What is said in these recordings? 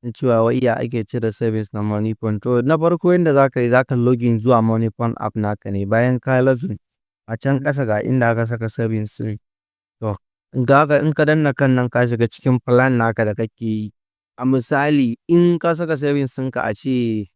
cewa wai ya ake cire savings na moniepoint. To na farko yanda zaka yi zaka login zuwa moniepoint app naka ne, bayan ka login a can ƙasa ga inda aka saka savings ɗin. To in ka danna kan nan ka shiga cikin plan naka da kake yi. A misali in ka saka savings ɗinka a ce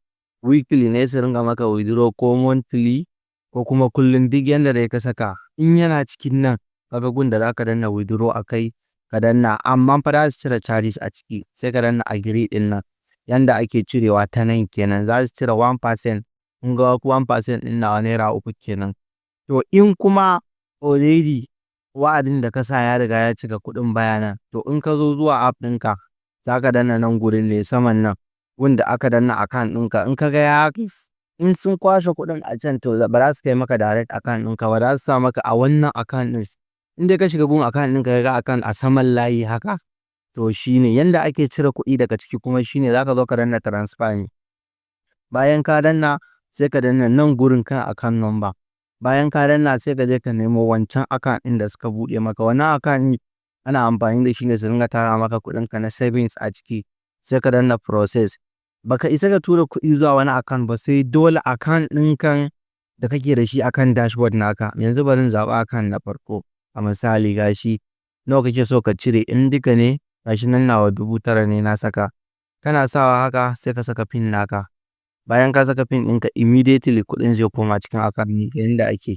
weekly ne su ringa maka withdraw ko monthly ko kuma kullum, duk yanda dai ka saka in yana cikin nan kaga gun da zaka danna withdraw a kai ka danna, amma fa za su cire charges a ciki, sai ka danna agree ɗin nan. Yanda ake cirewa ta nan kenan, za su cire 1%. In ga 1% ɗin nawa naira 3 kenan. To in kuma already wa'adin da ka sa ya riga ya cika kuɗin baya nan, to in ka zo zuwa app ɗinka za ka danna nan gurin ne saman nan wanda aka danna account ɗinka. In ka ga ya in sun kwashe kuɗin a can, to ba za su kai maka direct account ɗinka ba, za su sa maka a wannan account ɗin. In dai ka shiga gun account ɗinka ka ga account a saman layi haka, to shine yanda ake cire kuɗi daga ciki. Kuma shine za ka zo ka danna transfer ne. Bayan ka danna sai ka danna nan gurin kan account number. Bayan ka danna sai ka je ka nemo wancan account ɗin da suka buɗe maka. Wannan account ɗin ana amfani da shi ne su ringa tara maka kuɗinka na savings a ciki. Sai ka danna process. Baka isa ka tura kuɗi zuwa wani account ba, sai dole account ɗinkan da kake da shi akan dashboard naka. Yanzu bari in zaɓi account na farko. A misali gashi nawa kake so ka cire, in duka ne gashi nan nawa 9,000 ne na saka. Kana sawa haka sai ka saka pin naka. Bayan ka saka pin ɗinka immediately kuɗin zai koma cikin account ɗinka yanda ake.